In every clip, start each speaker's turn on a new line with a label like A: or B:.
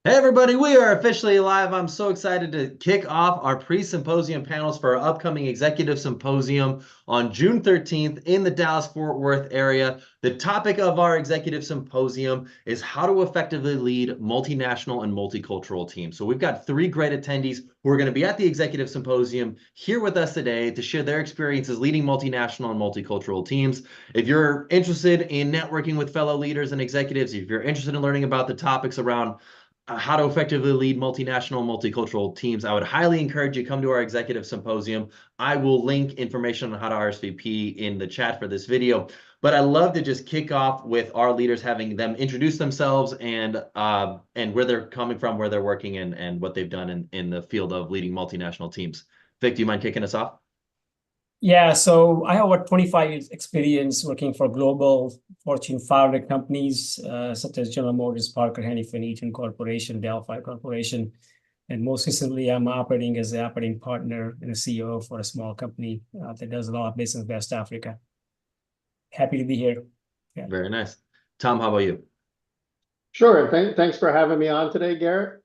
A: Hey everybody, we are officially live. I'm so excited to kick off our pre-symposium panels for our upcoming executive symposium on June 13th in the Dallas-Fort Worth area. The topic of our executive symposium is how to effectively lead multinational and multicultural teams. So we've got 3 great attendees who are going to be at the executive symposium here with us today to share their experiences leading multinational and multicultural teams. If you're interested in networking with fellow leaders and executives, if you're interested in learning about the topics around how to effectively lead multinational, multicultural teams, I would highly encourage you to come to our executive symposium. I will link information on how to RSVP in the chat for this video. But I love to just kick off with our leaders, having them introduce themselves and where they're coming from, where they're working, and what they've done in the field of leading multinational teams. Vic, do you mind kicking us off?
B: Yeah, so I have over 25 years experience working for global Fortune 500 companies, such as General Motors, Parker Hannifin, Eaton Corporation, Delphi Corporation. And most recently, I'm operating as an operating partner and a CEO for a small company that does a lot of business in West Africa. Happy to be here.
A: Yeah. Very nice. Tom, how about you?
C: Sure. Thanks for having me on today, Garrett.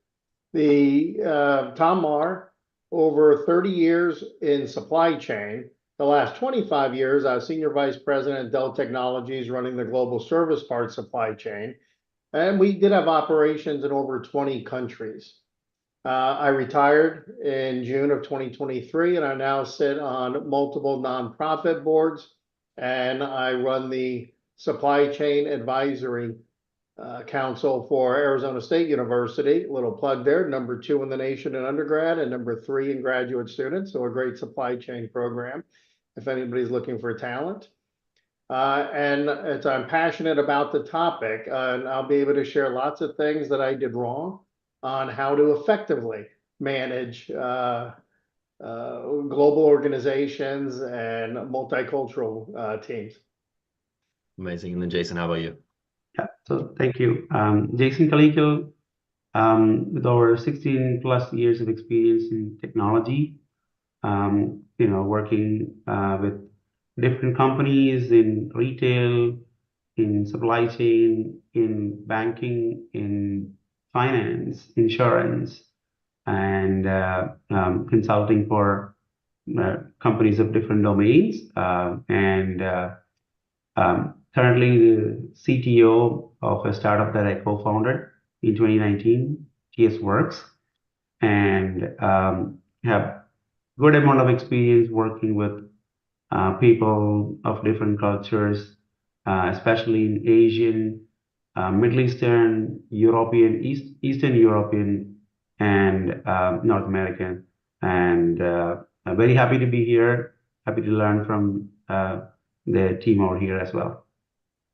C: Tom Maher, over 30 years in supply chain. The last 25 years, I was Senior Vice President at Dell Technologies, running the global service parts supply chain. And we did have operations in over 20 countries. I retired in June of 2023, and I now sit on multiple nonprofit boards, and I run the Supply Chain Advisory Council for Arizona State University. A little plug there, #2 in the nation in undergrad and #3 in graduate students. So a great supply chain program if anybody's looking for talent. And I'm passionate about the topic, and I'll be able to share lots of things that I did wrong on how to effectively manage global organizations and multicultural teams.
A: Amazing. And then Jaison, how about you?
D: Yeah, so thank you. Jaison Kaleeckal, with over 16 plus years of experience in technology, working with different companies in retail, in supply chain, in banking, in finance, insurance, and consulting for companies of different domains. Currently the CTO of a startup that I co-founded in 2019, TS Works, and have good amount of experience working with people of different cultures, especially in Asian, Middle Eastern, European, Eastern European, and North American. And I'm very happy to be here, happy to learn from the team over here as well.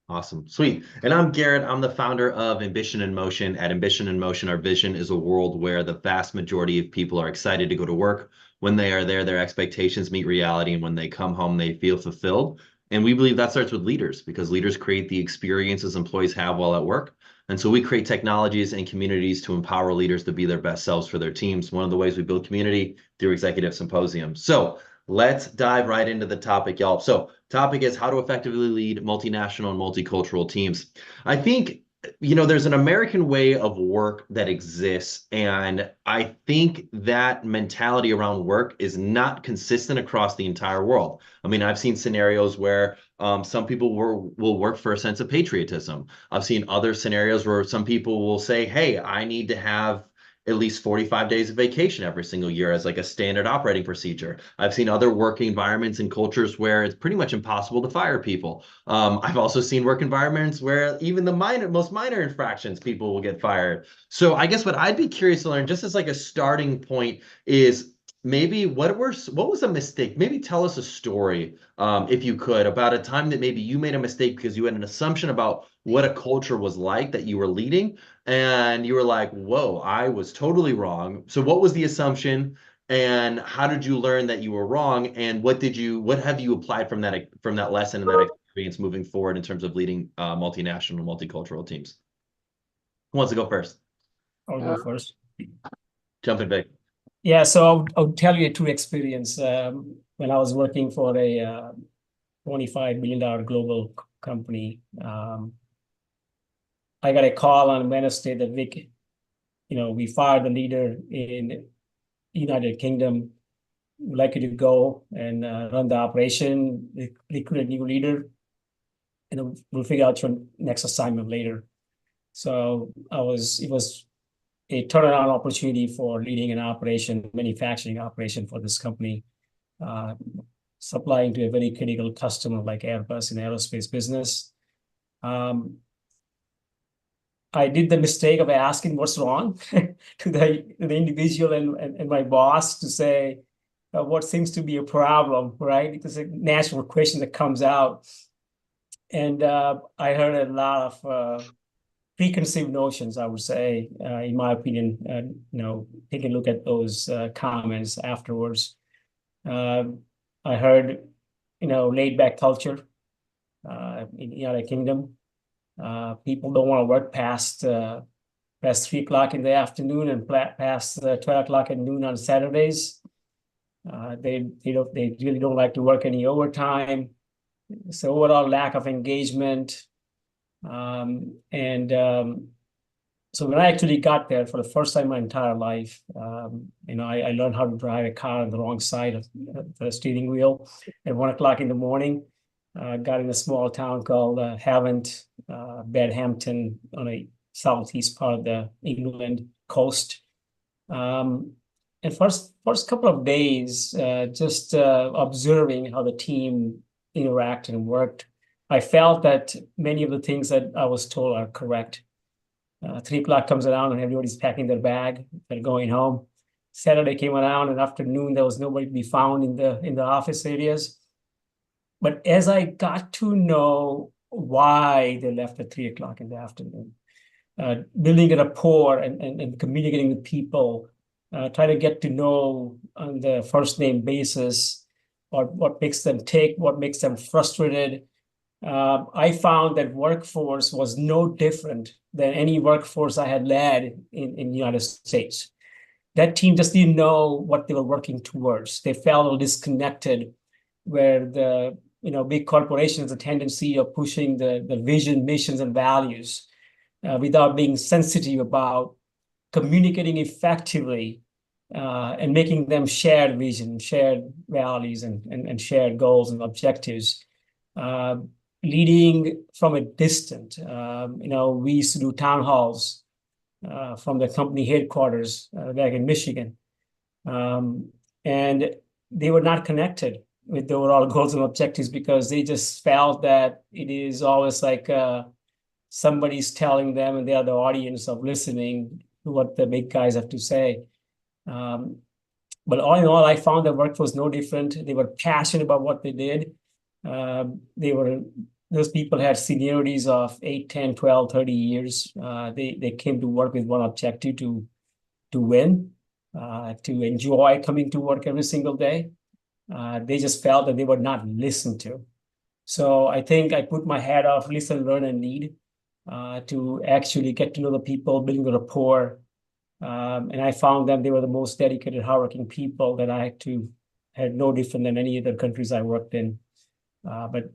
A: Awesome. Sweet. And I'm Garrett. I'm the founder of Ambition in Motion. At Ambition in Motion, our vision is a world where the vast majority of people are excited to go to work. When they are there, their expectations meet reality. And when they come home, they feel fulfilled. And we believe that starts with leaders, because leaders create the experiences employees have while at work. And so we create technologies and communities to empower leaders to be their best selves for their teams. One of the ways we build community through executive symposium. So let's dive right into the topic, y'all. So topic is how to effectively lead multinational and multicultural teams. I think, there's an American way of work that exists. And I think that mentality around work is not consistent across the entire world. I mean, I've seen scenarios where some people will work for a sense of patriotism. I've seen other scenarios where some people will say, hey, I need to have at least 45 days of vacation every single year as like a standard operating procedure. I've seen other work environments and cultures where it's pretty much impossible to fire people. I've also seen work environments where even the most minor infractions, people will get fired. So I guess what I'd be curious to learn, just as like a starting point, is maybe what was a mistake? Maybe tell us a story, if you could, about a time that maybe you made a mistake because you had an assumption about what a culture was like that you were leading, and you were like, whoa, I was totally wrong. So what was the assumption, and how did you learn that you were wrong, and what have you applied from that lesson and that experience moving forward in terms of leading multinational and multicultural teams? Who wants to go first?
B: I'll go first.
A: Jump in, Vic.
B: Yeah, so I'll tell you a true experience. When I was working for a $25 billion global company, I got a call on Wednesday that Vic, we fired the leader in United Kingdom. We'd like you to go and run the operation, recruit a new leader, and we'll figure out your next assignment later. So it was a turnaround opportunity for leading an manufacturing operation for this company, supplying to a very critical customer like Airbus in the aerospace business. I did the mistake of asking what's wrong to the individual and my boss to say what seems to be a problem, right? It's a natural question that comes out. And I heard a lot of preconceived notions, I would say, in my opinion, take a look at those comments afterwards. I heard, laid back culture in the United Kingdom. People don't want to work past 3 o'clock in the afternoon and past 12 o'clock at noon on Saturdays. They really don't like to work any overtime. So overall lack of engagement. So when I actually got there for the first time in my entire life, I learned how to drive a car on the wrong side of the steering wheel at 1 o'clock in the morning. Got in a small town called Havant, Bedhampton, on a southeast part of the England coast. And first couple of days, just observing how the team interacted and worked, I felt that many of the things that I was told are correct. 3 o'clock comes around and everybody's packing their bag. They're going home. Saturday came around and afternoon, there was nobody to be found in the office areas. But as I got to know why they left at 3 o'clock in the afternoon, building a rapport and communicating with people, try to get to know on the first name basis what makes them tick, what makes them frustrated. I found that workforce was no different than any workforce I had led in the United States. That team just didn't know what they were working towards. They felt a little disconnected, where the big corporations have a tendency of pushing the vision, missions, and values without being sensitive about communicating effectively and making them shared vision, shared values, and shared goals and objectives. Leading from a distance. We used to do town halls from the company headquarters back in Michigan. And they were not connected with the overall goals and objectives because they just felt that it is always like somebody's telling them and they are the audience of listening to what the big guys have to say. But all in all, I found the work was no different. They were passionate about what they did. Those people had seniorities of 8, 10, 12, 30 years. They came to work with one objective to win, to enjoy coming to work every single day. They just felt that they were not listened to. So I think I put my hat off, listen, learn, and lead to actually get to know the people, building the rapport. And I found them, they were the most dedicated, hardworking people that I had no different than any other countries I worked in. But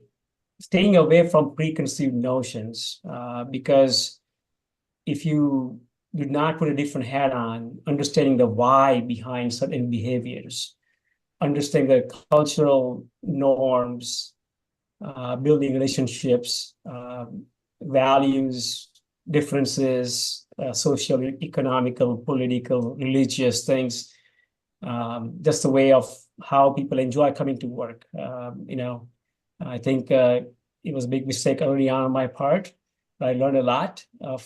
B: staying away from preconceived notions, because if you do not put a different hat on, understanding the why behind certain behaviors, understanding the cultural norms, building relationships, values, differences, social, economical, political, religious things, just a way of how people enjoy coming to work. I think it was a big mistake early on my part, but I learned a lot of,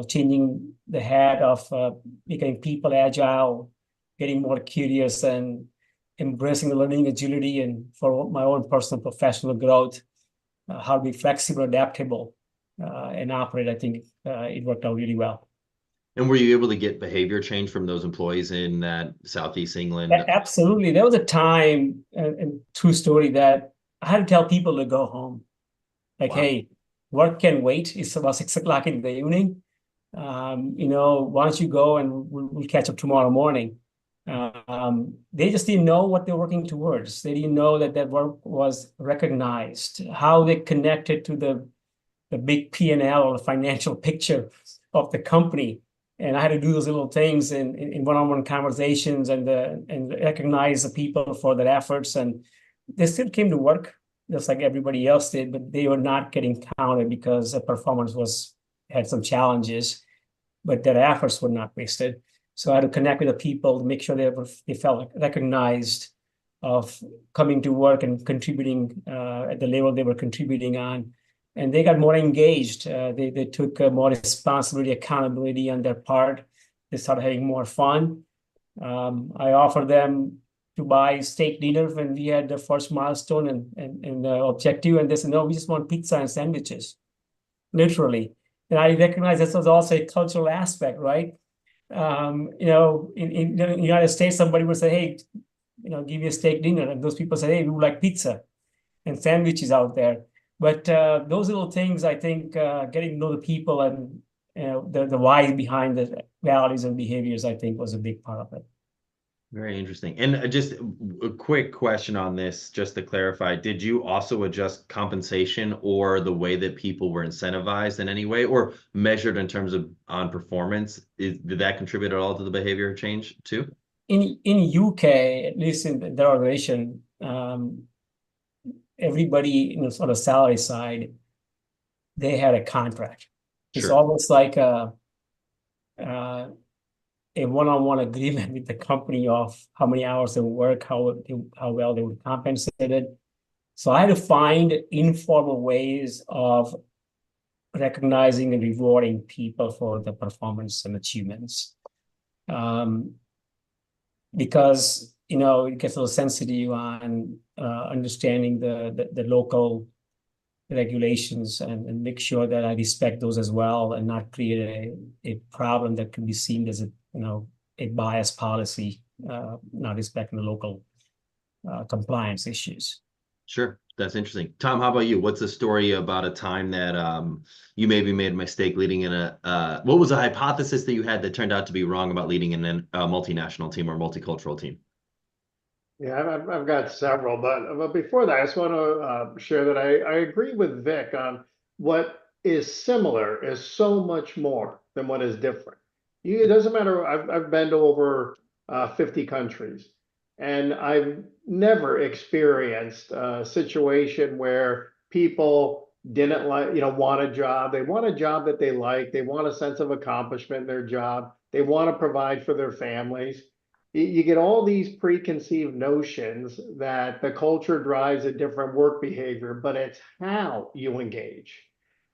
B: changing the hat of becoming people agile, getting more curious and embracing the learning agility, and for my own personal professional growth, how to be flexible, adaptable, and operate. I think it worked out really well.
A: And were you able to get behavior change from those employees in that Southeast England?
B: Absolutely. There was a time, and true story, that I had to tell people to go home. Like, wow. Hey, work can wait. It's about 6 o'clock in the evening. Why don't you go and we'll catch up tomorrow morning. They just didn't know what they're working towards. They didn't know that work was recognized, how they connected to the the big P&L or the financial picture of the company. And I had to do those little things in one-on-one conversations and recognize the people for their efforts. And they still came to work just like everybody else did, but they were not getting counted because the performance had some challenges, but their efforts were not wasted. So I had to connect with the people to make sure they felt recognized of coming to work and contributing at the level they were contributing on. And they got more engaged. They took more responsibility, accountability on their part. They started having more fun. I offered them to buy steak dinner when we had the first milestone and the objective. And they said, no, we just want pizza and sandwiches, literally. And I recognize this was also a cultural aspect, right? In the United States, somebody would say, hey, give you a steak dinner. And those people say, hey, we would like pizza and sandwiches out there. But those little things, I think, getting to know the people and the why behind the values and behaviors, I think, was a big part of it.
A: Very interesting. And just a quick question on this, just to clarify, did you also adjust compensation or the way that people were incentivized in any way or measured in terms of on performance? Did that contribute at all to the behavior change too?
B: In UK, at least in their organization, everybody in the sort of salary side, they had a contract. It's almost like a one-on-one agreement with the company of how many hours they would work, how well they would compensate it. So I had to find informal ways of recognizing and rewarding people for the performance and achievements. Because, it gets a little sensitive on understanding the local regulations and make sure that I respect those as well and not create a problem that could be seen as a bias policy, not respecting the local compliance issues.
A: Sure. That's interesting. Tom, how about you? What's a story about a time that you maybe made a mistake leading in what was a hypothesis that you had that turned out to be wrong about leading in a multinational team or multicultural team?
C: Yeah, I've got several, but before that, I just want to share that I agree with Vic on what is similar is so much more than what is different. It doesn't matter. I've been to over 50 countries, and I've never experienced a situation where people didn't want a job. They want a job that they like. They want a sense of accomplishment in their job. They want to provide for their families. You get all these preconceived notions that the culture drives a different work behavior, but it's how you engage,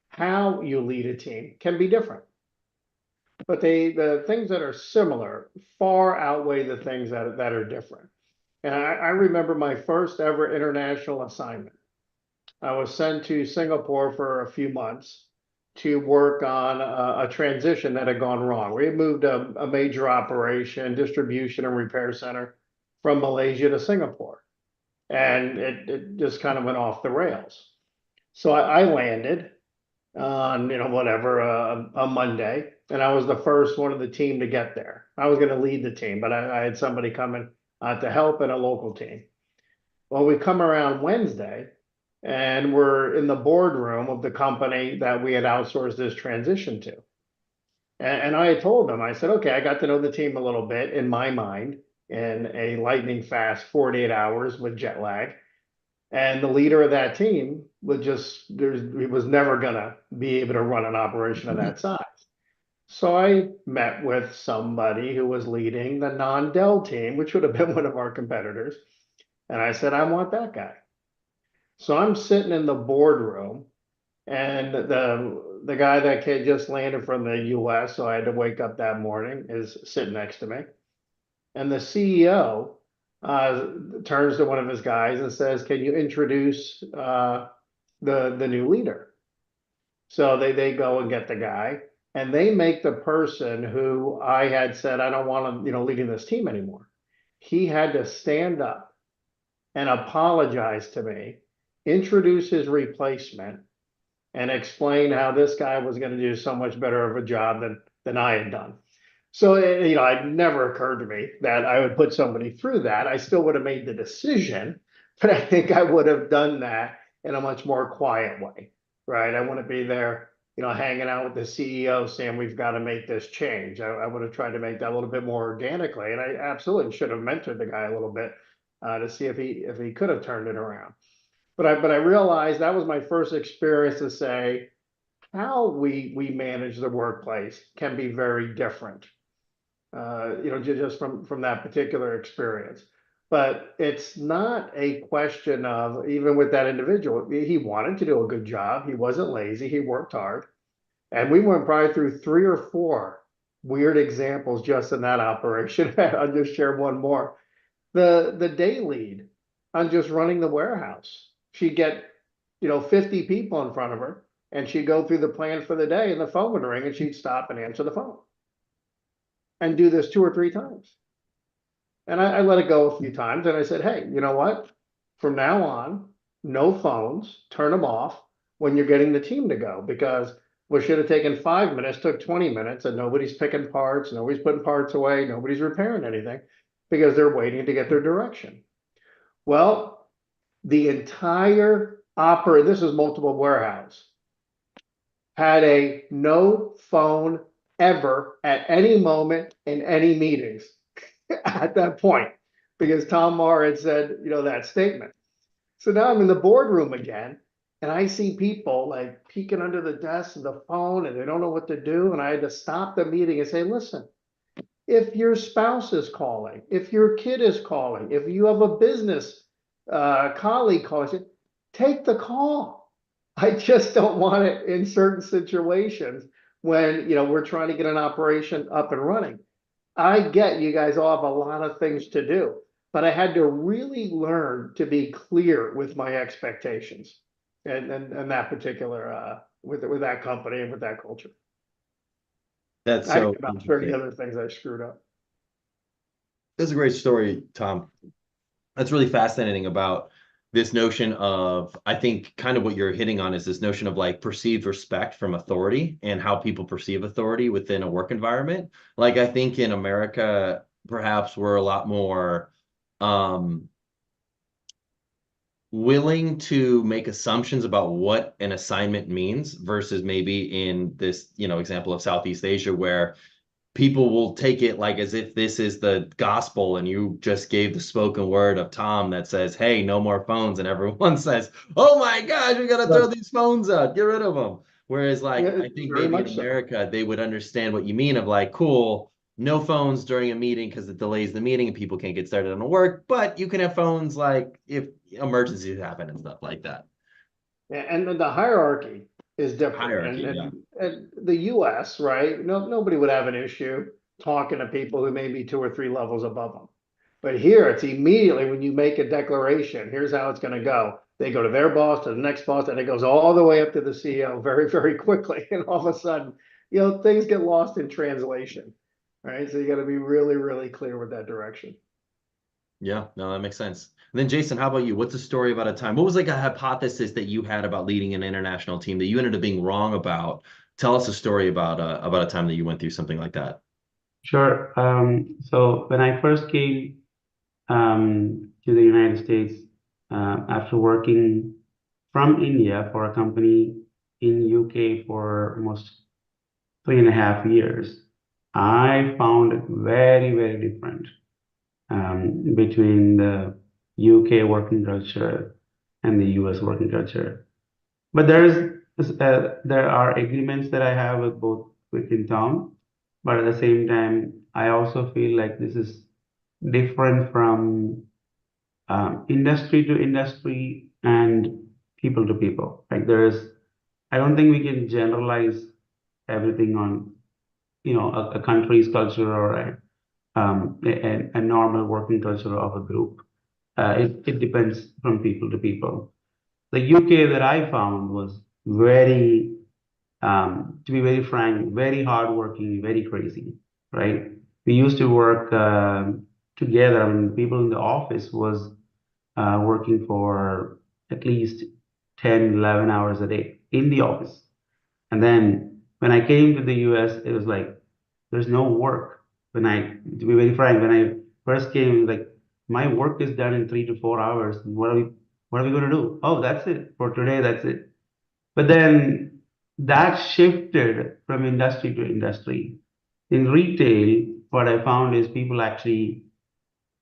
C: how you lead a team can be different. But the things that are similar far outweigh the things that are different. And I remember my first ever international assignment. I was sent to Singapore for a few months to work on a transition that had gone wrong. We had moved a major operation, distribution and repair center from Malaysia to Singapore. And it just kind of went off the rails. So I landed on, a Monday, and I was the first one of the team to get there. I was going to lead the team, but I had somebody coming to help in a local team. Well, we come around Wednesday, and we're in the boardroom of the company that we had outsourced this transition to. And I had told them, I said, okay, I got to know the team a little bit in my mind in a lightning fast 48 hours with jet lag. And the leader of that team he was never going to be able to run an operation of that size. So I met with somebody who was leading the non-Dell team, which would have been one of our competitors. And I said, I want that guy. So I'm sitting in the boardroom, and the guy that kid just landed from the US, so I had to wake up that morning, is sitting next to me. And the CEO turns to one of his guys and says, can you introduce the new leader? So they go and get the guy, and they make the person who I had said, I don't want him, leading this team anymore. He had to stand up and apologize to me, introduce his replacement, and explain how this guy was going to do so much better of a job than I had done. So, it never occurred to me that I would put somebody through that. I still would have made the decision, but I think I would have done that in a much more quiet way. right? I wouldn't be there, hanging out with the CEO saying, we've got to make this change. I would have tried to make that a little bit more organically. And I absolutely should have mentored the guy a little bit to see if he could have turned it around. But I realized that was my first experience to say how we manage the workplace can be very different. Just from that particular experience. But it's not a question of, even with that individual, he wanted to do a good job. He wasn't lazy. He worked hard. And we went probably through 3 or 4 weird examples just in that operation. I'll just share one more. The day lead on just running the warehouse. She'd get, 50 people in front of her, and she'd go through the plan for the day, and the phone would ring, and she'd stop and answer the phone. And do this 2 or 3 times. And I let it go a few times, and I said, hey, you know what? From now on, no phones, turn them off when you're getting the team to go, because what should have taken 5 minutes took 20 minutes, and nobody's picking parts, nobody's putting parts away, nobody's repairing anything, because they're waiting to get their direction. Well, the entire this is multiple warehouse, had a no phone ever at any moment in any meetings at that point, because Tom Maher had said, that statement. So now I'm in the boardroom again, and I see people like peeking under the desk of the phone, and they don't know what to do. And I had to stop the meeting and say, listen, if your spouse is calling, if your kid is calling, if you have a business colleague calling, take the call. I just don't want it in certain situations when, we're trying to get an operation up and running. I get you guys all have a lot of things to do, but I had to really learn to be clear with my expectations and that particular, with that company and with that culture.
A: That's
C: I
A: so
C: think about 30 other things I screwed up.
A: That's a great story, Tom. That's really fascinating about this notion of, I think kind of what you're hitting on is this notion of like perceived respect from authority and how people perceive authority within a work environment. Like, I think in America, perhaps we're a lot more willing to make assumptions about what an assignment means versus maybe in this, example of Southeast Asia, where people will take it like as if this is the gospel and you just gave the spoken word of Tom that says, hey, no more phones. And everyone says, oh my gosh, we got to throw these phones out, get rid of them. Whereas I think maybe in America, they would understand what you mean of like, cool, no phones during a meeting because it delays the meeting and people can't get started on the work, but you can have phones like if emergencies happen and stuff like that.
C: Yeah, and the hierarchy is different.
A: Hierarchy,
C: and the US, right? Nobody would have an issue talking to people who may be 2 or 3 levels above them. But here it's immediately when you make a declaration, here's how it's going to go. They go to their boss, to the next boss, and it goes all the way up to the CEO very, very quickly. And all of a sudden, things get lost in translation, right? So you got to be really, really clear with that direction.
A: Yeah, no, that makes sense. And then Jaison, how about you? What's a story about a time? What was like a hypothesis that you had about leading an international team that you ended up being wrong about? Tell us a story about a time that you went through something like that.
D: Sure. So when I first came to the United States after working from India for a company in UK for almost 3.5 years, I found it very, very different between the UK working culture and the US working culture. But there are agreements that I have with both Vic and Tom, but at the same time, I also feel like this is different from industry to industry and people to people. Like I don't think we can generalize everything on, a country's culture or a normal working culture of a group. It depends from people to people. The UK that I found was very, to be very frank, very hardworking, very crazy, right? We used to work together. I mean, people in the office was working for at least 10, 11 hours a day in the office. And then when I came to the US, it was like, there's no work. To be very frank, when I first came, like my work is done in 3 to 4 hours. What are we going to do? Oh, that's it for today. That's it. But then that shifted from industry to industry. In retail, what I found is people actually,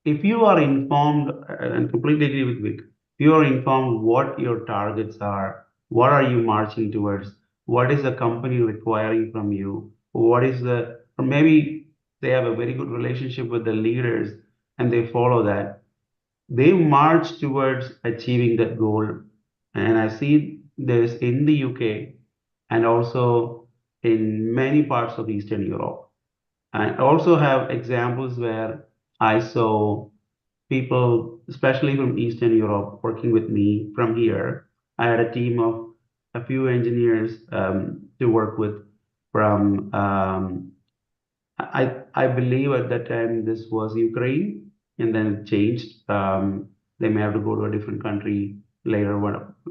D: if you are informed, and completely agree with Vic, if you are informed what your targets are, what are you marching towards, what is the company requiring from you, what is the, or maybe they have a very good relationship with the leaders and they follow that, they march towards achieving that goal. And I see this in the UK and also in many parts of Eastern Europe. I also have examples where I saw people, especially from Eastern Europe, working with me from here. I had a team of a few engineers to work with from, I believe at that time this was Ukraine, and then it changed. They may have to go to a different country later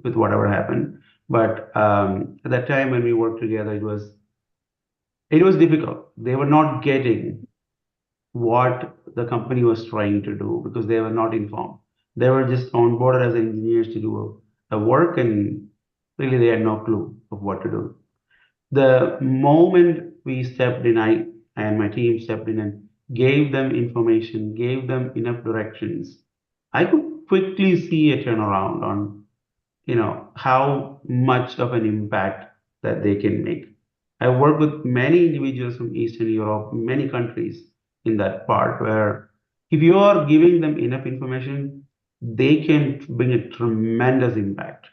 D: with whatever happened. But at that time when we worked together, it was difficult. They were not getting what the company was trying to do because they were not informed. They were just onboarded as engineers to do a work, and really they had no clue of what to do. The moment we stepped in, I and my team stepped in and gave them information, gave them enough directions, I could quickly see a turnaround on how much of an impact that they can make. I work with many individuals from Eastern Europe, many countries in that part where if you are giving them enough information, they can bring a tremendous impact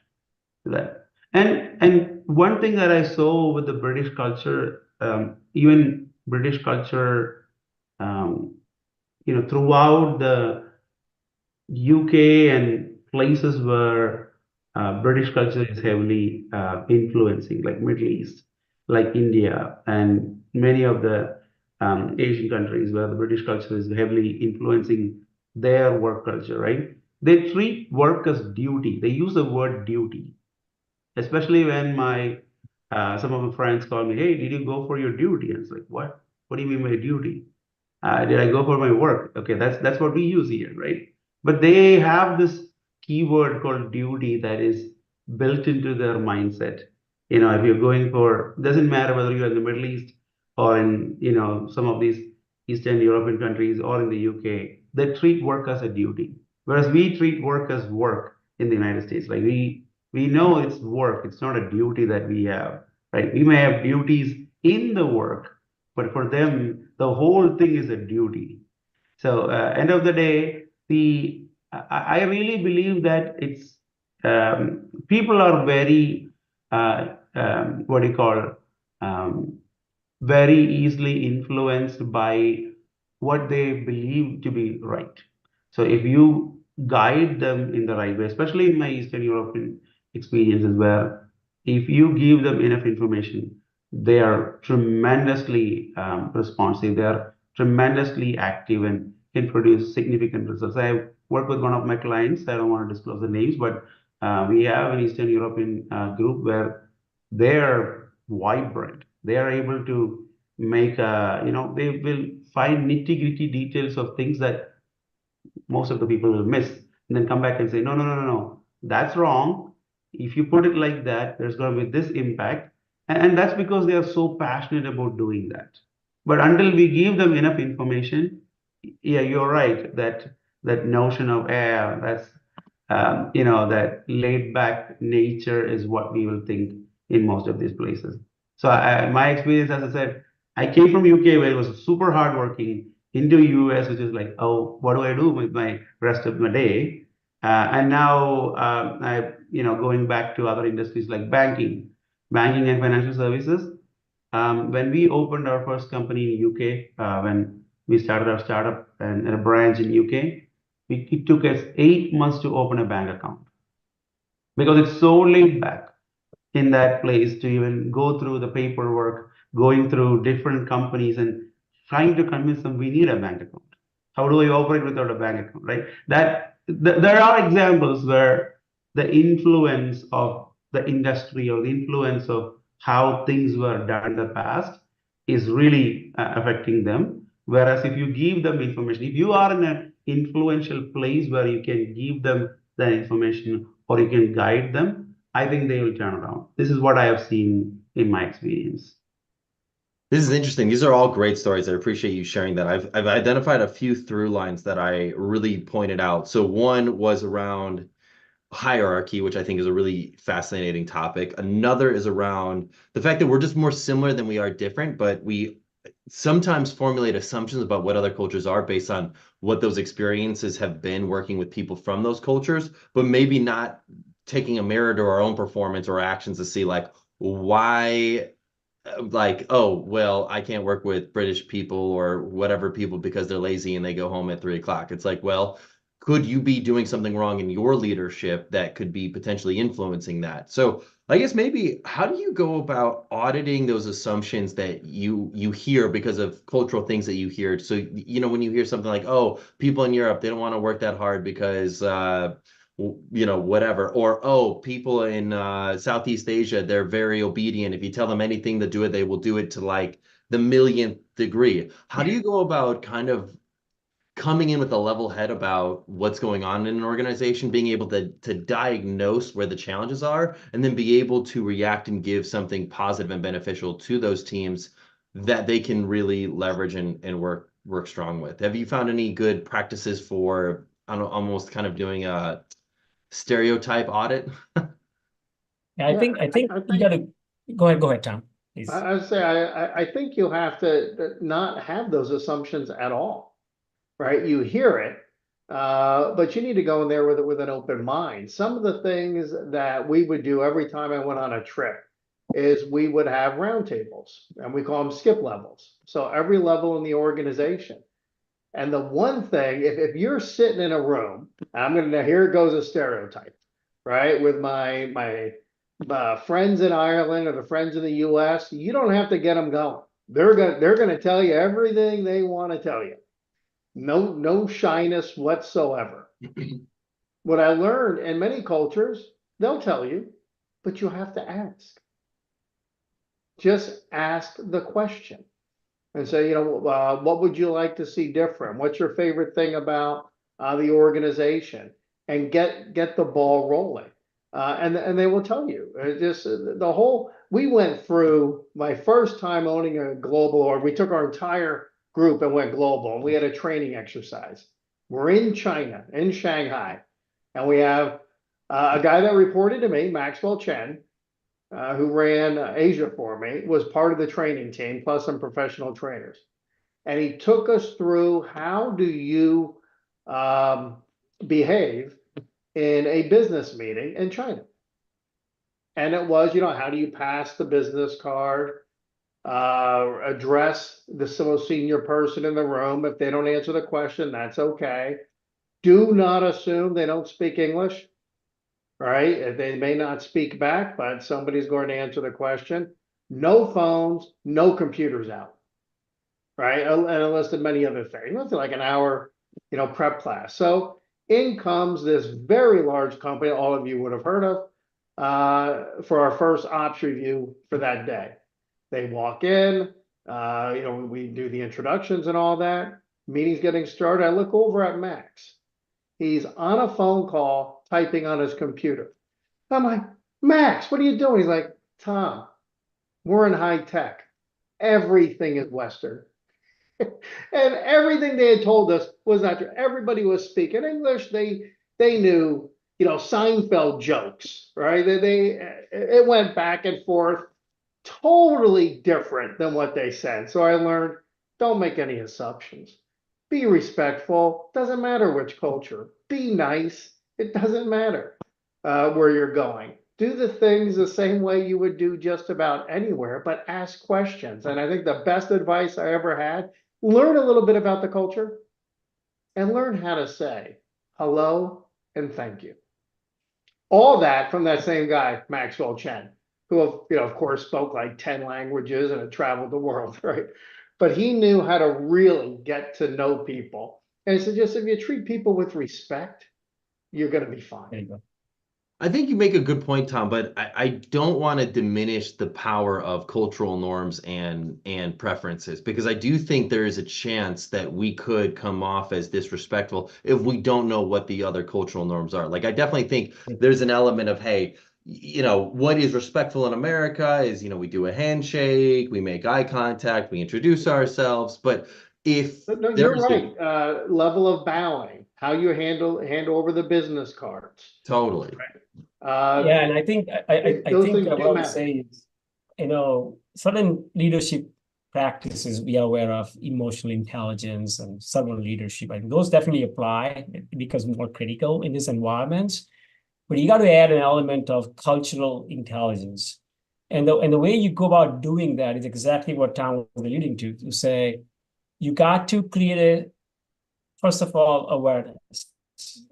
D: to that. And one thing that I saw with the British culture, even British culture, um, throughout the UK and places where British culture is heavily influencing, like Middle East, like India, and many of the Asian countries where the British culture is heavily influencing their work culture, right? They treat work as duty. They use the word duty, especially when some of my friends call me, "Hey, did you go for your duty?" And it's like, "What? What do you mean by duty? Did I go for my work?" Okay, that's what we use here, right? But they have this keyword called duty that is built into their mindset. If you're going for, doesn't matter whether you're in the Middle East or in, some of these Eastern European countries or in the UK, they treat work as a duty. Whereas we treat work as work in the United States. Like we know it's work, it's not a duty that we have, right? We may have duties in the work, but for them, the whole thing is a duty. So end of the day, I really believe that it's people are very what do you call very easily influenced by what they believe to be right. So if you guide them in the right way, especially in my Eastern European experiences, where if you give them enough information, they are tremendously responsive. They are tremendously active and can produce significant results. I work with one of my clients. I don't want to disclose the names, but we have an Eastern European group where they're vibrant. They are able to make they will find nitty-gritty details of things that most of the people will miss, and then come back and say, no, no, no, no, no, that's wrong. If you put it like that, there's going to be this impact. And that's because they are so passionate about doing that. But until we give them enough information, yeah, you're right, that notion of, that's that laid back nature is what we will think in most of these places. So my experience, as I said, I came from UK where it was super hardworking, into US, which is like, oh, what do I do with my rest of my day? And now going back to other industries like banking and financial services. When we opened our first company in UK, when we started our startup and a branch in UK, it took us 8 months to open a bank account because it's so laid back in that place to even go through the paperwork, going through different companies and trying to convince them we need a bank account. How do I operate without a bank account, right? There are examples where the influence of the industry or the influence of how things were done in the past is really affecting them. Whereas if you give them information, if you are in an influential place where you can give them the information or you can guide them, I think they will turn around. This is what I have seen in my experience.
A: This is interesting. These are all great stories. I appreciate you sharing that. I've identified a few through lines that I really pointed out. So one was around hierarchy, which I think is a really fascinating topic. Another is around the fact that we're just more similar than we are different, but we sometimes formulate assumptions about what other cultures are based on what those experiences have been working with people from those cultures, but maybe not taking a mirror to our own performance or actions to see like why like, oh, well, I can't work with British people or whatever people because they're lazy and they go home at 3 o'clock. It's like, well, could you be doing something wrong in your leadership that could be potentially influencing that? So I guess maybe how do you go about auditing those assumptions that you hear because of cultural things that you hear? So, when you hear something like, oh, people in Europe, they don't want to work that hard because whatever, or oh, people in Southeast Asia, they're very obedient. If you tell them anything to do it, they will do it to like the millionth degree. How do you go about kind of coming in with a level head about what's going on in an organization, being able to diagnose where the challenges are, and then be able to react and give something positive and beneficial to those teams that they can really leverage and work strong with? Have you found any good practices for almost kind of doing a stereotype audit?
B: Yeah, I think you got to go ahead, Tom, please.
C: I would say I think you have to not have those assumptions at all, right? You hear it, but you need to go in there with an open mind. Some of the things that we would do every time I went on a trip is we would have roundtables, and we call them skip levels. So every level in the organization. And the one thing, if you're sitting in a room, here goes a stereotype, right? With my friends in Ireland or the friends in the US, you don't have to get them going. They're gonna tell you everything they want to tell you. No shyness whatsoever. What I learned in many cultures, they'll tell you, but you have to ask. Just ask the question and say, what would you like to see different? What's your favorite thing about the organization? And get the ball rolling. And they will tell you. We went through my first time owning a global org. We took our entire group and went global, and we had a training exercise. We're in China, in Shanghai, and we have a guy that reported to me, Maxwell Chen, who ran Asia for me, was part of the training team, plus some professional trainers. And he took us through how do you behave in a business meeting in China. And it was, how do you pass the business card, address the most senior person in the room. If they don't answer the question, that's okay. Do not assume they don't speak English, right? They may not speak back, but somebody's going to answer the question. No phones, no computers out, right? And a list of many other things. It's like an hour, prep class. So in comes this very large company, all of you would have heard of, for our first ops review for that day. They walk in, we do the introductions and all that. Meeting's getting started. I look over at Max. He's on a phone call, typing on his computer. I'm like, Max, what are you doing? He's like, Tom, we're in high tech. Everything is Western. And everything they had told us was not true. Everybody was speaking English. They knew, Seinfeld jokes, right? It went back and forth, totally different than what they said. So I learned, don't make any assumptions. Be respectful. Doesn't matter which culture. Be nice. It doesn't matter where you're going. Do the things the same way you would do just about anywhere, but ask questions. And I think the best advice I ever had, learn a little bit about the culture and learn how to say hello and thank you. All that from that same guy, Maxwell Chen, who, of course, spoke like 10 languages and had traveled the world, right? But he knew how to really get to know people. And he said, just if you treat people with respect, you're going to be fine.
B: There you go.
A: I think you make a good point, Tom, but I don't want to diminish the power of cultural norms and preferences, because I do think there is a chance that we could come off as disrespectful if we don't know what the other cultural norms are. Like, I definitely think there's an element of, hey, what is respectful in America is, we do a handshake, we make eye contact, we introduce ourselves. But if
C: No, you're right. Level of bowing, how you handle over the business cards.
A: Totally.
B: Yeah, and I think
C: those
B: think
C: things
B: what
C: do
B: I would
C: matter.
B: say is, certain leadership practices we are aware of, emotional intelligence and servant leadership. I think those definitely apply. It becomes more critical in this environment. But you got to add an element of cultural intelligence. And the way you go about doing that is exactly what Tom was alluding to say, you got to create first of all, awareness,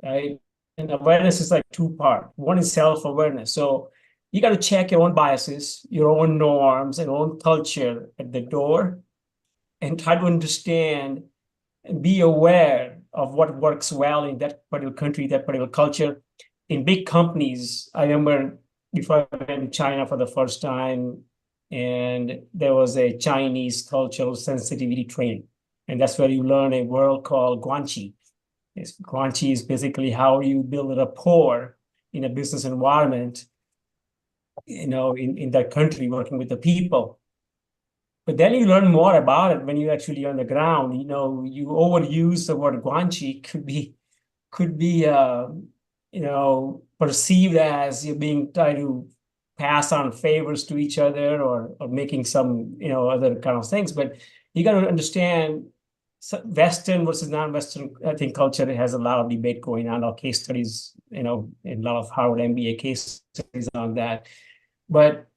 B: right? And awareness is like two-part. One is self-awareness. So you got to check your own biases, your own norms, and own culture at the door, and try to understand and be aware of what works well in that particular country, that particular culture. In big companies, I remember before I went to China for the first time, and there was a Chinese cultural sensitivity training. And that's where you learn a word called guanxi. Guanxi is basically how you build a rapport in a business environment, in that country, working with the people. But then you learn more about it when you actually on the ground. You overuse the word guanxi could be perceived as you're being trying to pass on favors to each other or making some other kind of things. But you got to understand Western versus non-Western, I think culture has a lot of debate going on, or case studies, in a lot of Harvard MBA case studies on that. But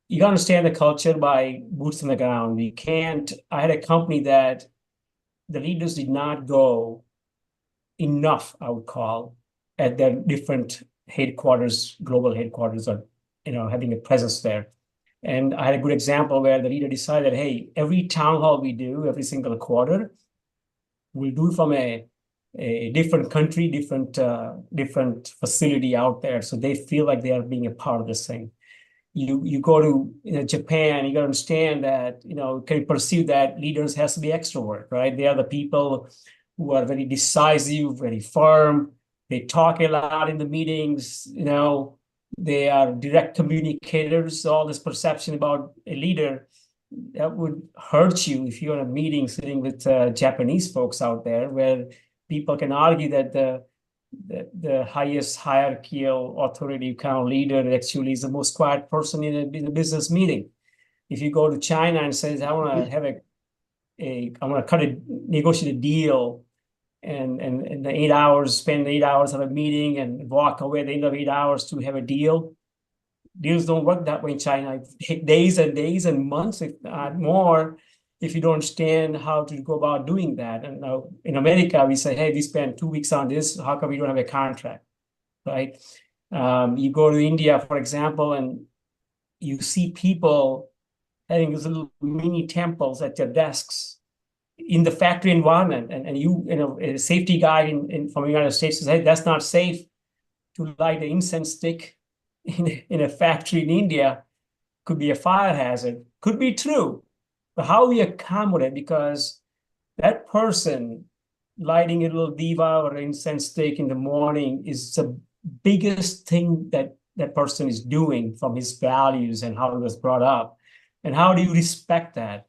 B: you got to understand the culture by boots on the ground. I had a company that the leaders did not go enough, I would call, at their different headquarters, global headquarters, or, having a presence there. And I had a good example where the leader decided, hey, every town hall we do, every single quarter, we'll do from a different country, different facility out there. So they feel like they are being a part of this thing. You go to Japan, you got to understand that, can perceive that leaders has to be extrovert, right? They are the people who are very decisive, very firm. They talk a lot in the meetings, they are direct communicators. All this perception about a leader, that would hurt you if you're in a meeting sitting with Japanese folks out there, where people can argue that the highest hierarchical authority kind of leader actually is the most quiet person in a business meeting. If you go to China and says, I want to have negotiate a deal, and the 8 hours, spend 8 hours of a meeting and walk away at the end of 8 hours to have a deal. Deals don't work that way in China. It take days and days and months, if not more, if you don't understand how to go about doing that. And now in America, we say, hey, we spent 2 weeks on this. How come we don't have a contract, right? You go to India, for example, and you see people having these little mini temples at their desks in the factory environment. And a safety guy from the United States says, hey, that's not safe to light an incense stick in a factory in India. Could be a fire hazard. Could be true. But how we accommodate, because that person lighting a little diva or incense stick in the morning is the biggest thing that person is doing from his values and how he was brought up. And how do you respect that?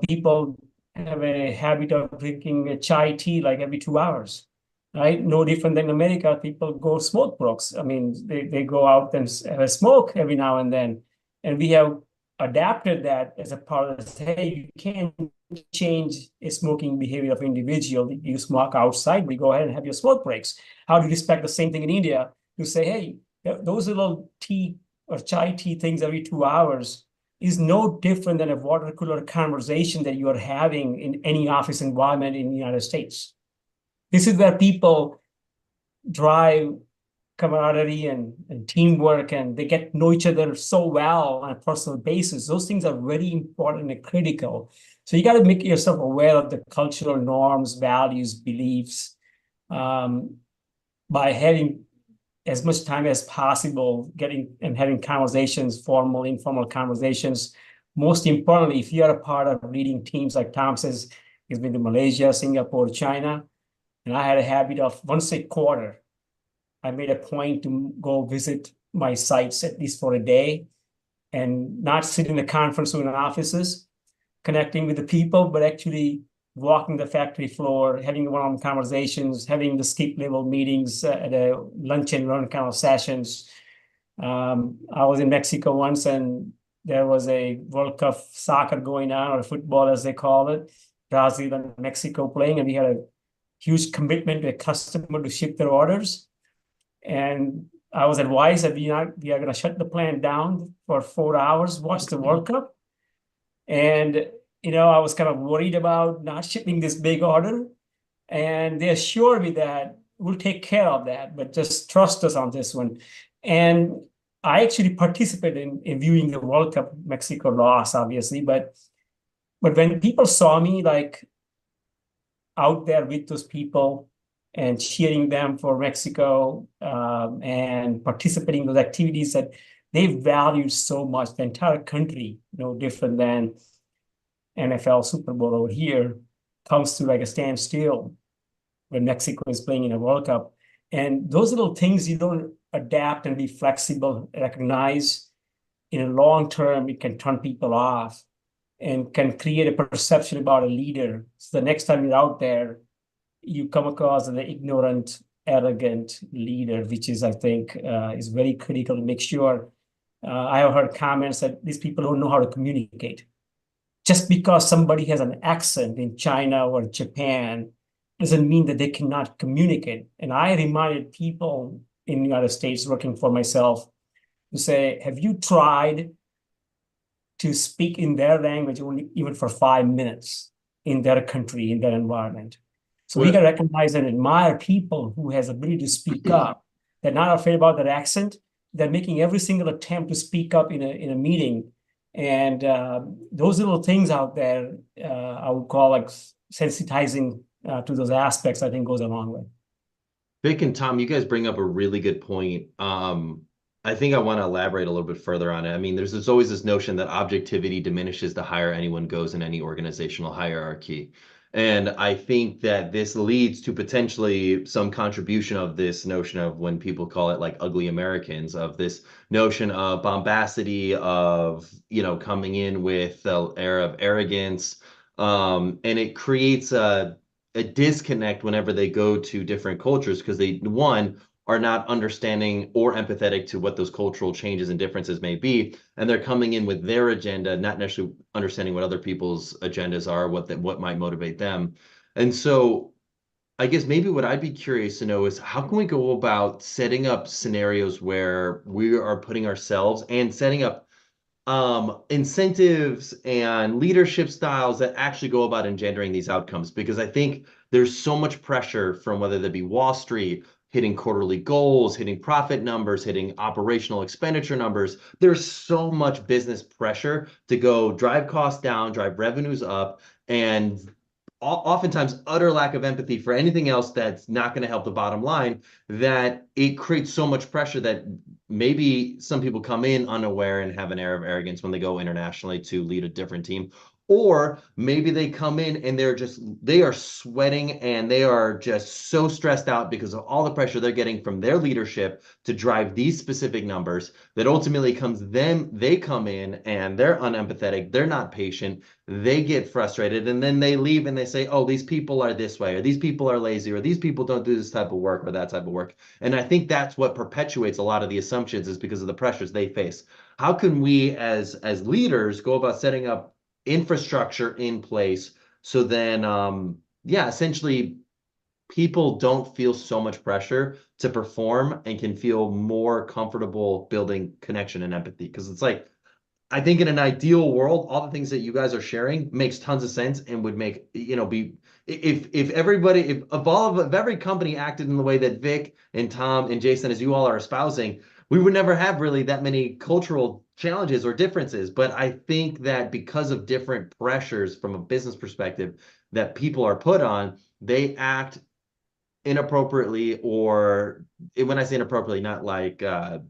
B: People have a habit of drinking a chai tea like every 2 hours, right? No different than America. People go smoke breaks. I mean, they go out and have a smoke every now and then. And we have adapted that as a part of this. Hey, you can't change a smoking behavior of an individual. You smoke outside, we go ahead and have your smoke breaks. How do you respect the same thing in India? You say, hey, those little tea or chai tea things every 2 hours is no different than a water cooler conversation that you are having in any office environment in the United States. This is where people drive camaraderie and teamwork, and they get to know each other so well on a personal basis. Those things are very important and critical. So you got to make yourself aware of the cultural norms, values, beliefs, by having as much time as possible, having conversations, formal, informal conversations. Most importantly, if you are a part of leading teams, like Tom says, he's been to Malaysia, Singapore, China, and I had a habit of once a quarter, I made a point to go visit my sites at least for a day and not sit in the conference room and offices, connecting with the people, but actually walking the factory floor, having one-on-one conversations, having the skip level meetings at a lunch and learn kind of sessions. I was in Mexico once, and there was a World Cup soccer going on, or football as they call it, Brazil and Mexico playing, and we had a huge commitment to a customer to ship their orders. And I was advised that we are going to shut the plant down for 4 hours, watch the World Cup. And, I was kind of worried about not shipping this big order. And they assured me that we'll take care of that, but just trust us on this one. And I actually participated in viewing the World Cup. Mexico lost, obviously, but when people saw me like out there with those people and cheering them for Mexico and participating in those activities that they valued so much, the entire country, no different than NFL Super Bowl over here, comes to like a standstill when Mexico is playing in a World Cup. And those little things you don't adapt and be flexible, recognize in a long term, it can turn people off and can create a perception about a leader. So the next time you're out there, you come across an ignorant, arrogant leader, which is, I think, is very critical to make sure. I have heard comments that these people don't know how to communicate. Just because somebody has an accent in China or Japan doesn't mean that they cannot communicate. And I reminded people in the United States working for myself to say, have you tried to speak in their language only even for 5 minutes in their country, in their environment? So we got to recognize and admire people who has ability to speak up. They're not afraid about their accent. They're making every single attempt to speak up in a meeting. And those little things out there, I would call like sensitizing to those aspects, I think goes a long way.
A: Vic and Tom, you guys bring up a really good point. I think I want to elaborate a little bit further on it. I mean, there's always this notion that objectivity diminishes the higher anyone goes in any organizational hierarchy. And I think that this leads to potentially some contribution of this notion of, when people call it like ugly Americans, of this notion of bombacity, of, coming in with the air of arrogance. And it creates a disconnect whenever they go to different cultures, because they, one, are not understanding or empathetic to what those cultural changes and differences may be, and they're coming in with their agenda, not necessarily understanding what other people's agendas are, what might motivate them. And so I guess maybe what I'd be curious to know is, how can we go about setting up scenarios where we are putting ourselves and setting up incentives and leadership styles that actually go about engendering these outcomes? Because I think there's so much pressure from, whether that be Wall Street, hitting quarterly goals, hitting profit numbers, hitting operational expenditure numbers. There's so much business pressure to go drive costs down, drive revenues up, and oftentimes utter lack of empathy for anything else that's not going to help the bottom line, that it creates so much pressure that maybe some people come in unaware and have an air of arrogance when they go internationally to lead a different team. Or maybe they come in and they are sweating and they are just so stressed out because of all the pressure they're getting from their leadership to drive these specific numbers, that ultimately they come in and they're unempathetic, they're not patient, they get frustrated, and then they leave and they say, oh, these people are this way, or these people are lazy, or these people don't do this type of work or that type of work. And I think that's what perpetuates a lot of the assumptions, is because of the pressures they face. How can we as leaders go about setting up infrastructure in place so then essentially people don't feel so much pressure to perform and can feel more comfortable building connection and empathy? Because it's like, I think in an ideal world, all the things that you guys are sharing makes tons of sense and would make, be, if every company acted in the way that Vic and Tom and Jaison, as you all are espousing, we would never have really that many cultural challenges or differences. But I think that because of different pressures from a business perspective that people are put on, they act inappropriately, or when I say inappropriately, not like, I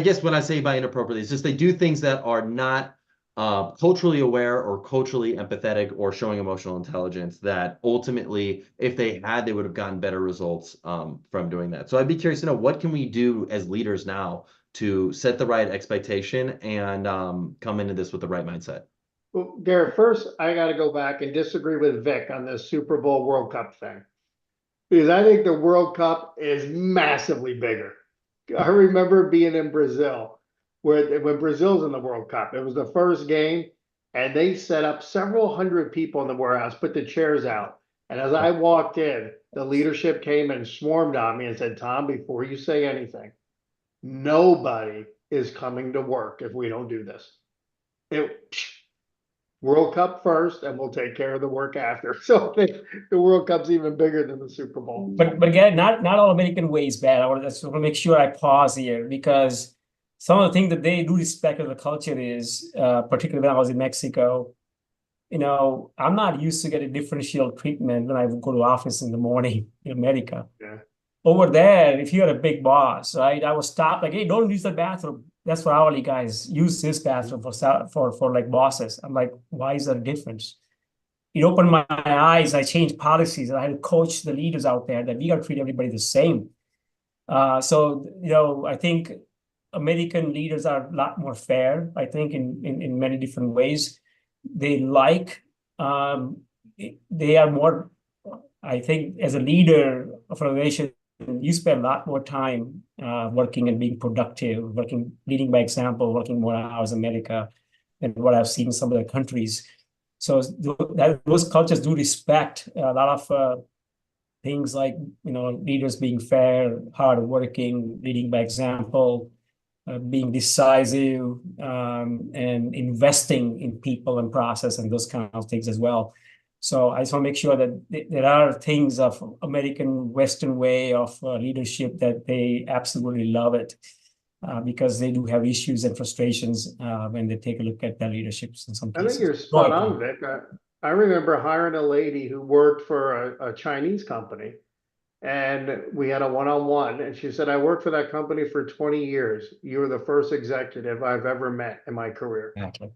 A: guess when I say by inappropriately, it's just they do things that are not culturally aware or culturally empathetic or showing emotional intelligence that ultimately, if they had, they would have gotten better results from doing that. So I'd be curious to know, what can we do as leaders now to set the right expectation and come into this with the right mindset?
C: Well, Garrett, first, I got to go back and disagree with Vic on this Super Bowl World Cup thing, because I think the World Cup is massively bigger. I remember being in Brazil when Brazil's in the World Cup. It was the first game, and they set up several hundred people in the warehouse, put the chairs out. And as I walked in, the leadership came and swarmed on me and said, Tom, before you say anything, nobody is coming to work if we don't do this. World Cup first, and we'll take care of the work after. So I think the World Cup's even bigger than the Super Bowl.
B: But again, not all American way is bad. I want to make sure I pause here, because some of the things that they do respect of the culture is, particularly when I was in Mexico, I'm not used to getting differential treatment when I go to office in the morning in America.
C: Yeah.
B: Over there, if you're a big boss, right, I was stopped like, hey, don't use the bathroom. That's for hourly guys. Use this bathroom for like bosses. I'm like, why is there a difference? It opened my eyes. I changed policies, and I had to coach the leaders out there that we got to treat everybody the same. So I think American leaders are a lot more fair, I think, in many different ways. They are more, I think, as a leader of an organization, you spend a lot more time working and being productive, leading by example, working more hours in America than what I've seen in some other countries. So those cultures do respect a lot of things like, leaders being fair, hardworking, leading by example, being decisive, and investing in people and process and those kind of things as well. So I just want to make sure that there are things of American Western way of leadership that they absolutely love it, because they do have issues and frustrations when they take a look at their leaderships in some
C: I
B: cases.
C: think you're spot on, Vic. I remember hiring a lady who worked for a Chinese company, and we had a one-on-one, and she said, I worked for that company for 20 years. You were the first executive I've ever met in my career.
B: Exactly.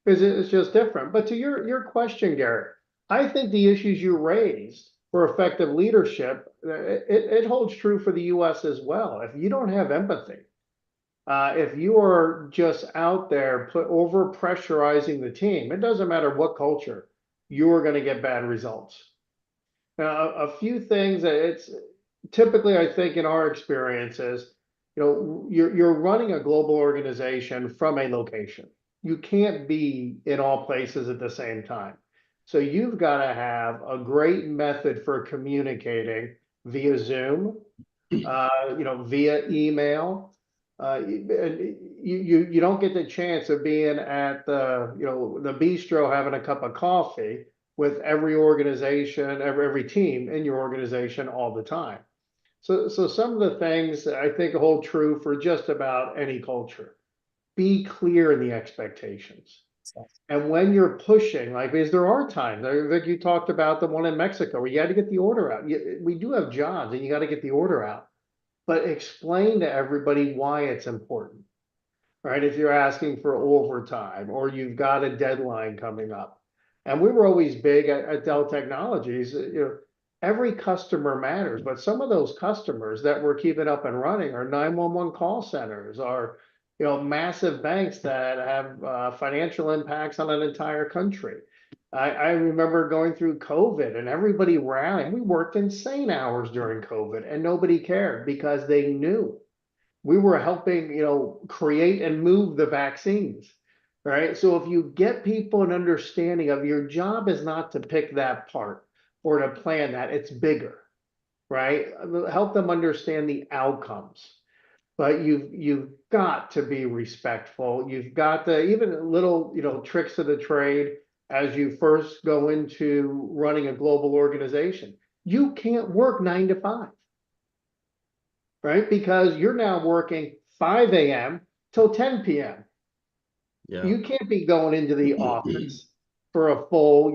C: Because it's just different. But to your question, Garrett, I think the issues you raised for effective leadership, it holds true for the US as well. If you don't have empathy, if you are just out there over pressurizing the team, it doesn't matter what culture, you are going to get bad results. Now, a few things that it's typically, I think, in our experiences, you're running a global organization from a location. You can't be in all places at the same time. So you've got to have a great method for communicating via Zoom, via email. You don't get the chance of being at the bistro having a cup of coffee with every organization, every team in your organization all the time. So some of the things that I think hold true for just about any culture. Be clear in the expectations. And when you're pushing, because there are times, like you talked about the one in Mexico, where you had to get the order out. We do have jobs and you got to get the order out, but explain to everybody why it's important, right? If you're asking for overtime or you've got a deadline coming up. And we were always big at Dell Technologies, every customer matters, but some of those customers that we're keeping up and running are 911 call centers, are massive banks that have financial impacts on an entire country. I remember going through COVID and everybody rallying. We worked insane hours during COVID and nobody cared because they knew we were helping, create and move the vaccines, right? So if you get people an understanding of your job is not to pick that part or to plan that, it's bigger, right? Help them understand the outcomes. But you've got to be respectful. You've got to, even little, tricks of the trade as you first go into running a global organization. You can't work 9 to 5, right? Because you're now working 5 a.m. till 10 p.m.
A: Yeah.
C: You can't be going into the office for a full,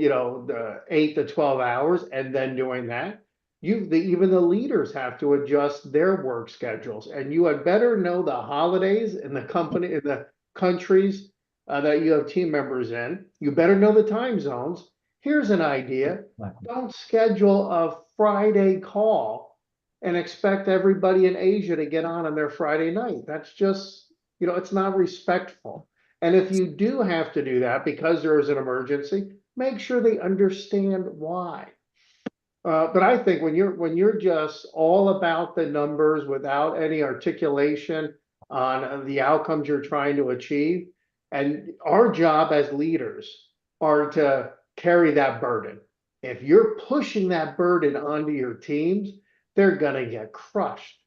C: 8 to 12 hours and then doing that. Even the leaders have to adjust their work schedules, and you had better know the holidays in the company, in the countries that you have team members in. You better know the time zones. Here's an idea.
B: Exactly.
C: Don't schedule a Friday call and expect everybody in Asia to get on their Friday night. That's just, it's not respectful. And if you do have to do that because there is an emergency, make sure they understand why. But I think when you're just all about the numbers without any articulation on the outcomes you're trying to achieve, and our job as leaders are to carry that burden. If you're pushing that burden onto your teams, they're gonna get crushed.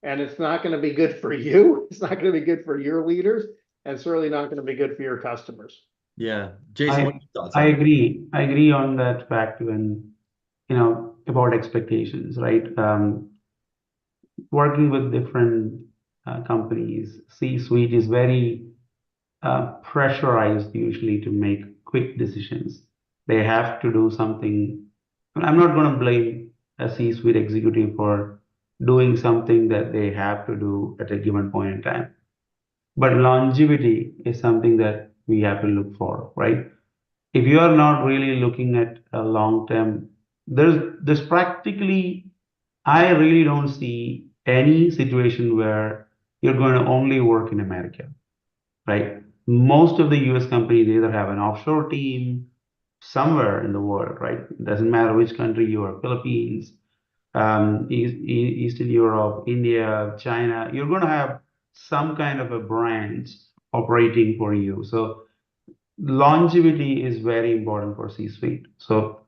C: And it's not gonna be good for you, it's not gonna be good for your leaders, and certainly not gonna be good for your customers.
A: Yeah. Jaison, what are
D: I
A: your thoughts
D: I
A: on it?
D: agree. I agree on that fact when, about expectations, right? Working with different companies, C-suite is very pressurized usually to make quick decisions. They have to do something. I'm not going to blame a C-suite executive for doing something that they have to do at a given point in time. But longevity is something that we have to look for, right? If you are not really looking at a long term, there's practically, I really don't see any situation where you're going to only work in America, right? Most of the US companies either have an offshore team somewhere in the world, right? It doesn't matter which country you are, Philippines, Eastern Europe, India, China, you're going to have some kind of a branch operating for you. So longevity is very important for C-suite. So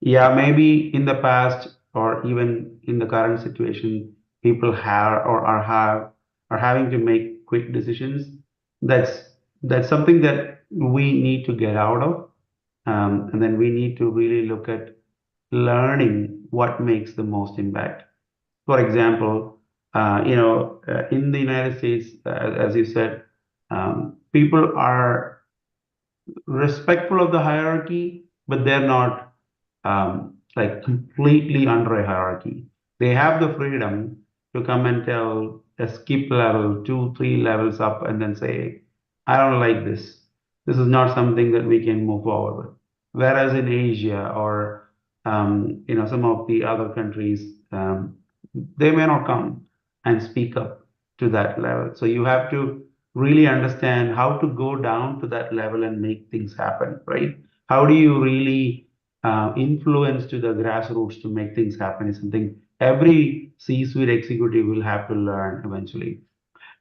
D: yeah, maybe in the past or even in the current situation, people have or are having to make quick decisions. That's that's something that we need to get out of, and then we need to really look at learning what makes the most impact. For example, in the United States, as you said, people are respectful of the hierarchy, but they're not like completely under a hierarchy. They have the freedom to come and tell a skip level, 2, 3 levels up, and then say, I don't like this. This is not something that we can move forward with. Whereas in Asia or some of the other countries, they may not come and speak up to that level. So you have to really understand how to go down to that level and make things happen, right? How do you really influence to the grassroots to make things happen is something every C-suite executive will have to learn eventually.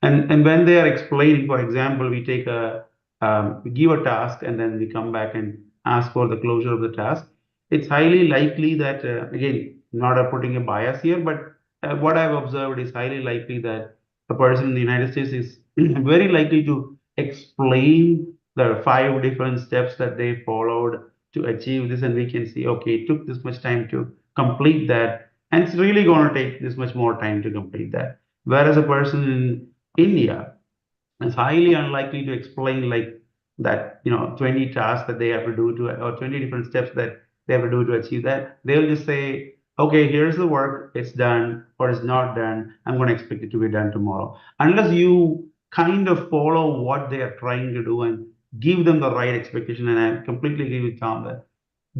D: And when they are explaining, for example, we give a task and then we come back and ask for the closure of the task. It's highly likely that again, not putting a bias here, but what I've observed is highly likely that the person in the United States is very likely to explain the 5 different steps that they followed to achieve this, and we can see, okay, it took this much time to complete that, and it's really going to take this much more time to complete that. Whereas a person in India is highly unlikely to explain like that, 20 tasks that they have to do to, or 20 different steps that they have to do to achieve that. They'll just say, okay, here's the work, it's done or it's not done. I'm going to expect it to be done tomorrow. Unless you kind of follow what they are trying to do and give them the right expectation. And I completely agree with Tom that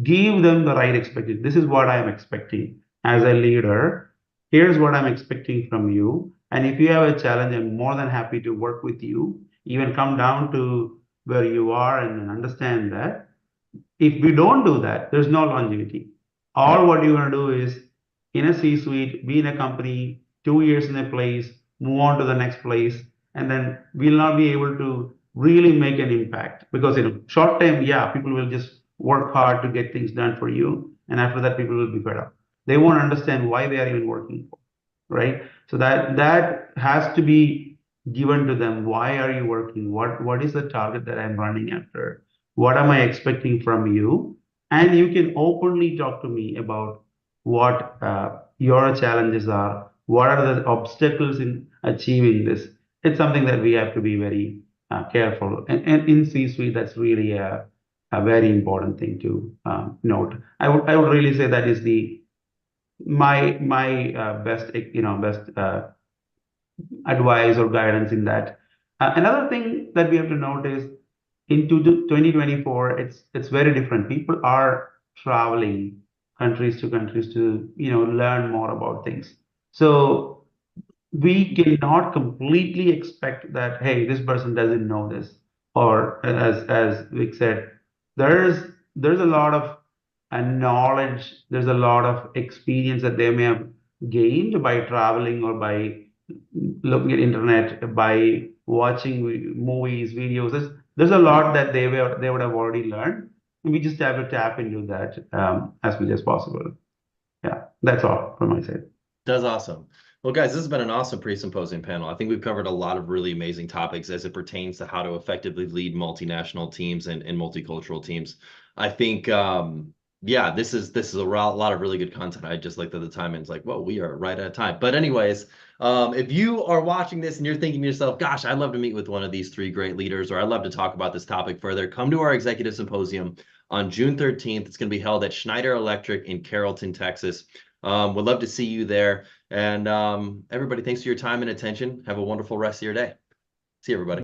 D: give them the right expectation. This is what I'm expecting as a leader. Here's what I'm expecting from you. And if you have a challenge, I'm more than happy to work with you, even come down to where you are and understand that. If we don't do that, there's no longevity. All what you're going to do is in a C-suite, be in a company, 2 years in a place, move on to the next place, and then we'll not be able to really make an impact because in short time, yeah, people will just work hard to get things done for you, and after that, people will be fed up. They won't understand why they are even working for, right? So that has to be given to them. Why are you working? What is the target that I'm running after? What am I expecting from you? And you can openly talk to me about what your challenges are. What are the obstacles in achieving this? It's something that we have to be very careful. And in C-suite, that's really a very important thing to note. I would really say that is the my best advice or guidance in that. Another thing that we have to note is into 2024, it's very different. People are traveling countries to learn more about things. So we cannot completely expect that, hey, this person doesn't know this. Or as Vic said, there's a lot of knowledge, there's a lot of experience that they may have gained by traveling or by looking at internet, by watching movies, videos. There's a lot that they would have already learned. And we just have to tap into that as much as possible. Yeah, that's all from my side.
A: That's awesome. Well, guys, this has been an awesome pre-symposium panel. I think we've covered a lot of really amazing topics as it pertains to how to effectively lead multinational teams and multicultural teams. I think, yeah, this is a lot of really good content. I just looked at the time and it's like, whoa, we are right at time. But anyways, if you are watching this and you're thinking to yourself, gosh, I'd love to meet with one of these three great leaders, or I'd love to talk about this topic further, come to our executive symposium on June 13th. It's going to be held at Schneider Electric in Carrollton, Texas. Would love to see you there. And everybody, thanks for your time and attention. Have a wonderful rest of your day. See you, everybody.